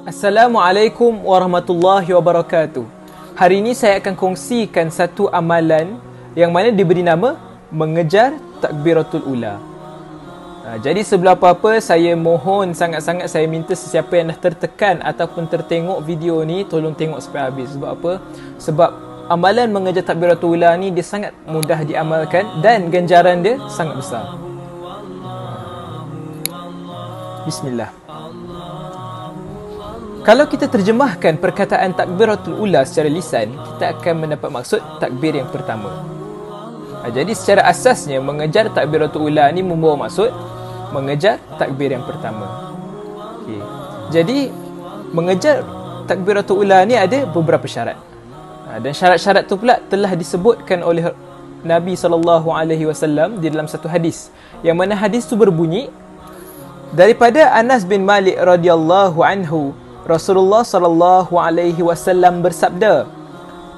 Assalamualaikum warahmatullahi wabarakatuh. Hari ini saya akan kongsikan satu amalan yang mana diberi nama mengejar takbiratul ula. Jadi sebelum apa-apa, saya mohon sangat-sangat, saya minta sesiapa yang dah tertekan ataupun tertengok video ni, tolong tengok sampai habis. Sebab apa? Sebab amalan mengejar takbiratul ula ni dia sangat mudah diamalkan dan ganjaran dia sangat besar. Bismillah. Kalau kita terjemahkan perkataan takbiratul ula secara lisan, kita akan mendapat maksud takbir yang pertama. Jadi secara asasnya mengejar takbiratul ula ni membawa maksud mengejar takbir yang pertama. Okay. Jadi mengejar takbiratul ula ni ada beberapa syarat. Dan syarat-syarat tu pula telah disebutkan oleh Nabi SAW di dalam satu hadis. Yang mana hadis tu berbunyi daripada Anas bin Malik radhiyallahu anhu, Rasulullah sallallahu alaihi wasallam bersabda,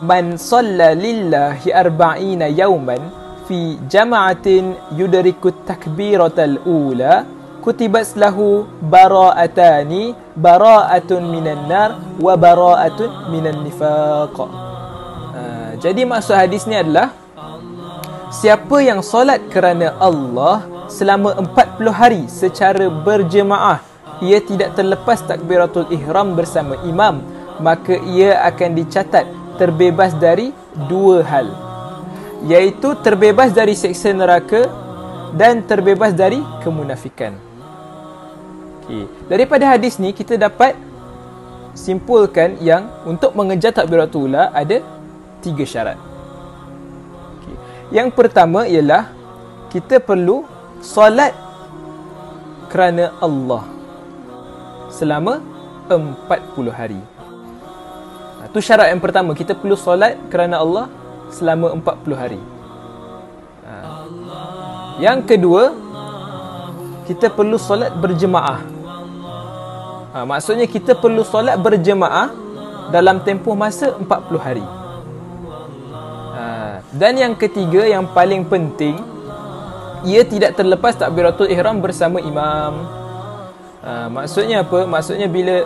"Man shalla lillahi arba'ina yawman fi jama'atin yudriku takbiratal ula, kutibat lahu bara'atani, bara'atun minan nar wa bara'atun minan nifaq." Jadi maksud hadis ni adalah siapa yang solat kerana Allah selama 40 hari secara berjemaah, ia tidak terlepas takbiratul ihram bersama imam, maka ia akan dicatat terbebas dari dua hal, iaitu terbebas dari siksa neraka dan terbebas dari kemunafikan. Okay. Daripada hadis ni kita dapat simpulkan yang untuk mengejar takbiratul ula ada 3 syarat. Okay. Yang pertama ialah kita perlu solat kerana Allah selama 40 hari. Itu syarat yang pertama, kita perlu solat kerana Allah selama 40 hari. Yang kedua, kita perlu solat berjemaah. Maksudnya kita perlu solat berjemaah dalam tempoh masa 40 hari. Dan yang ketiga, yang paling penting, ia tidak terlepas takbiratul ihram bersama imam. Maksudnya apa? Maksudnya bila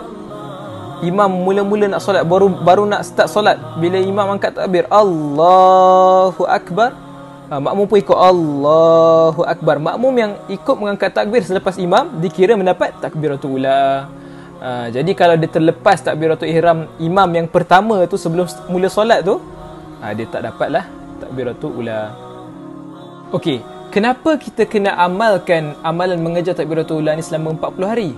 imam mula-mula nak solat, baru nak start solat, bila imam angkat takbir Allahu Akbar, makmum pun ikut Allahu Akbar. Makmum yang ikut mengangkat takbir selepas imam dikira mendapat takbiratul ula. Jadi kalau dia terlepas takbiratul ihram imam yang pertama tu sebelum mula solat tu, dia tak dapatlah takbiratul ula. Okey, kenapa kita kena amalkan amalan mengejar takbiratul ula ni selama 40 hari?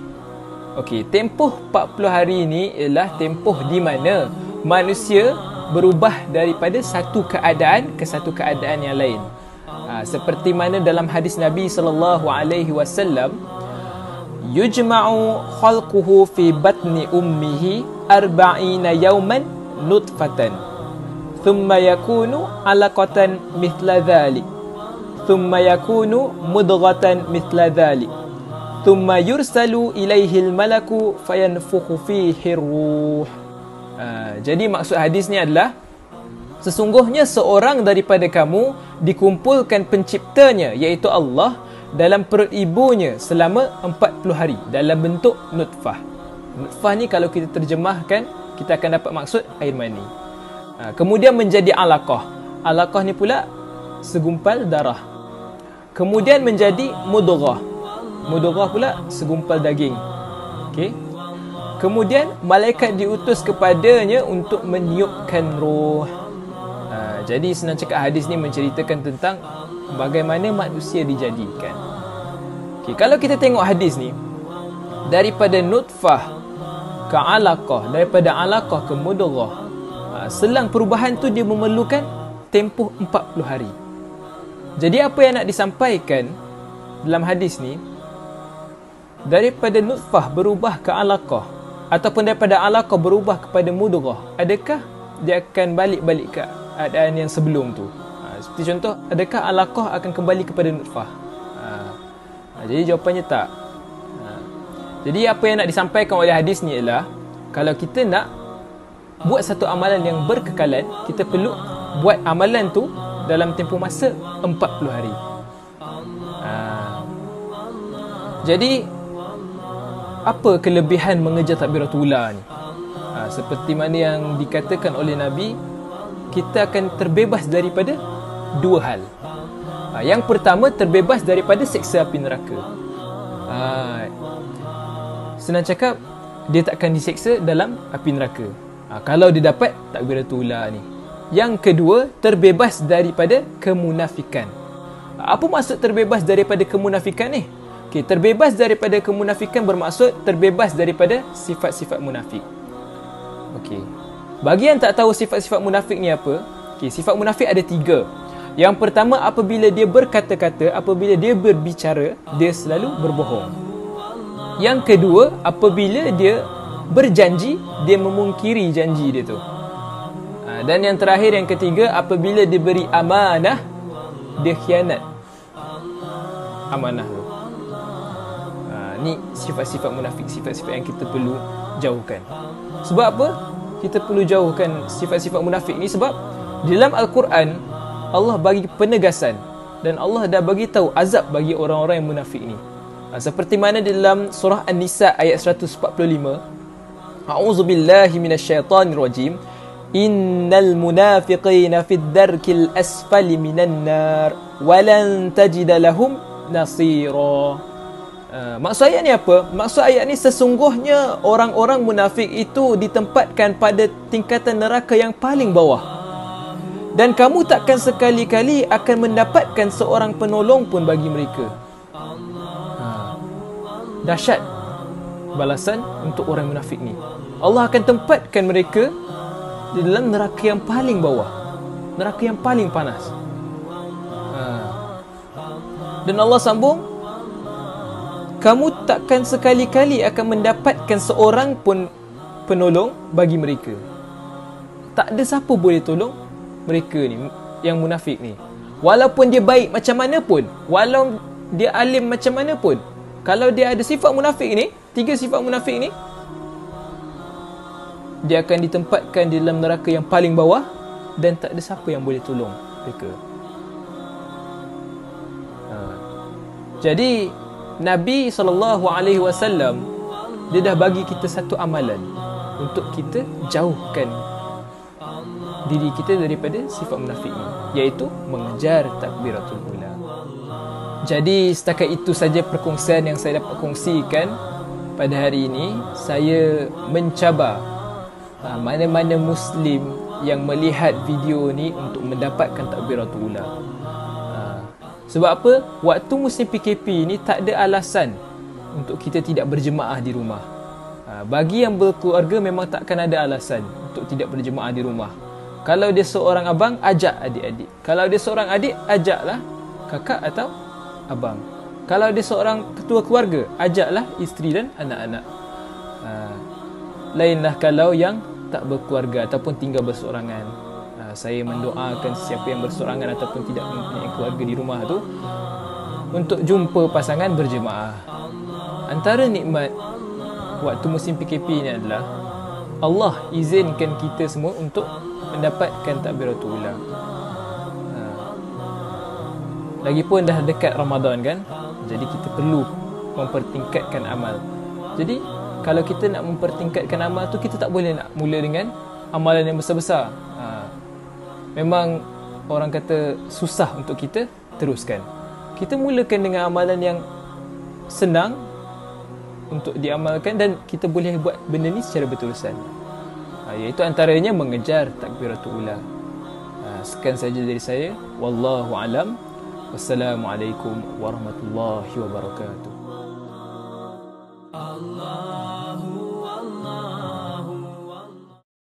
Okey, tempoh 40 hari ni ialah tempoh di mana manusia berubah daripada satu keadaan ke satu keadaan yang lain. Seperti mana dalam hadis Nabi SAW, yujma'u khalquhu fi batni ummihi arba'ina yawman nutfatan, thumma yakunu alaqatan mithla dhalik, thumma yakunu mudghatan mithla dhalik, thumma yursalu ilaihil malaku fayanfukhu fihi ruh. Jadi maksud hadis ni adalah sesungguhnya seorang daripada kamu dikumpulkan penciptanya iaitu Allah dalam perut ibunya selama 40 hari dalam bentuk nutfah. Nutfah ni kalau kita terjemahkan, kita akan dapat maksud air mani. Kemudian menjadi alaqah. Alaqah ni pula segumpal darah. Kemudian menjadi mudghah. Mudghah pula segumpal daging. Okey. Kemudian malaikat diutus kepadanya untuk meniupkan roh. Jadi senang cakap, hadis ni menceritakan tentang bagaimana manusia dijadikan. Okey, kalau kita tengok hadis ni, daripada nutfah ke alaqah, daripada alaqah ke mudghah, selang perubahan tu dia memerlukan tempoh 40 hari. Jadi apa yang nak disampaikan dalam hadis ni, daripada nutfah berubah ke alaqah ataupun daripada alaqah berubah kepada mudghah, adakah dia akan balik ke keadaan yang sebelum tu? Seperti contoh, adakah alaqah akan kembali kepada nutfah? Jadi jawapannya tak. Jadi apa yang nak disampaikan oleh hadis ni ialah, kalau kita nak buat satu amalan yang berkekalan, kita perlu buat amalan tu dalam tempoh masa 40 hari. Jadi apa kelebihan mengejar takbiratul ula ni? Seperti mana yang dikatakan oleh Nabi, kita akan terbebas daripada dua hal. Yang pertama, terbebas daripada siksa api neraka. Senang cakap, dia takkan disiksa dalam api neraka kalau dia dapat takbiratul ula ni. Yang kedua, terbebas daripada kemunafikan. Apa maksud terbebas daripada kemunafikan ni? Okay, terbebas daripada kemunafikan bermaksud terbebas daripada sifat-sifat munafik. Okey. Bagi yang tak tahu sifat-sifat munafik ni apa, sifat munafik ada 3. Yang pertama, apabila dia berkata-kata, apabila dia berbicara, dia selalu berbohong. Yang kedua, apabila dia berjanji, dia memungkiri janji dia tu. Dan yang terakhir, yang ketiga, apabila diberi amanah, dia khianat amanah tu. Ni sifat-sifat munafik, sifat-sifat yang kita perlu jauhkan. Sebab apa kita perlu jauhkan sifat-sifat munafik ni? Sebab di dalam Al-Quran Allah bagi penegasan dan Allah dah bagi tahu azab bagi orang-orang yang munafik ni. Seperti mana di dalam surah An-Nisa ayat 145, A'udzubillahi minasyaitonirrajim, Innal munafiqina fid darkil asfali minan nar walan tajida lahum nasira. Maksud ayat ni apa? Maksud ayat ni, sesungguhnya orang-orang munafik itu ditempatkan pada tingkatan neraka yang paling bawah, dan kamu takkan sekali-kali akan mendapatkan seorang penolong pun bagi mereka. Dahsyat balasan untuk orang munafik ni. Allah akan tempatkan mereka di dalam neraka yang paling bawah, neraka yang paling panas. Dan Allah sambung, kamu takkan sekali-kali akan mendapatkan seorang pun penolong bagi mereka. Tak ada siapa boleh tolong mereka ni, yang munafik ni. Walaupun dia baik macam mana pun, walau dia alim macam mana pun, kalau dia ada sifat munafik ni, 3 sifat munafik ni, dia akan ditempatkan di dalam neraka yang paling bawah dan tak ada siapa yang boleh tolong mereka. Jadi Nabi SAW, dia dah bagi kita satu amalan untuk kita jauhkan diri kita daripada sifat munafik ni, iaitu mengejar takbiratul ula. Jadi setakat itu saja perkongsian yang saya dapat kongsikan pada hari ini. Saya mencabar mana-mana Muslim yang melihat video ni untuk mendapatkan takbiratul ula. Sebab apa? Waktu musim PKP ni tak ada alasan untuk kita tidak berjemaah di rumah. Bagi yang berkeluarga memang takkan ada alasan untuk tidak berjemaah di rumah. Kalau dia seorang abang, ajak adik-adik. Kalau dia seorang adik, ajaklah kakak atau abang. Kalau dia seorang ketua keluarga, ajaklah isteri dan anak-anak. Lainlah kalau yang tak berkeluarga ataupun tinggal berseorangan. Saya mendoakan siapa yang berseorangan ataupun tidak mempunyai keluarga di rumah tu untuk jumpa pasangan berjemaah. Antara nikmat waktu musim PKP ni adalah Allah izinkan kita semua untuk mendapatkan takbiratul ula. Lagipun dah dekat Ramadan kan, jadi kita perlu mempertingkatkan amal. Jadi kalau kita nak mempertingkatkan amal tu, kita tak boleh nak mula dengan amalan yang besar-besar. Memang orang kata susah untuk kita teruskan. Kita mulakan dengan amalan yang senang untuk diamalkan dan kita boleh buat benda ni secara berterusan. Iaitu antaranya mengejar takbiratul ula. Sekian saja dari saya. Wallahu alam. Wassalamualaikum warahmatullahi wabarakatuh.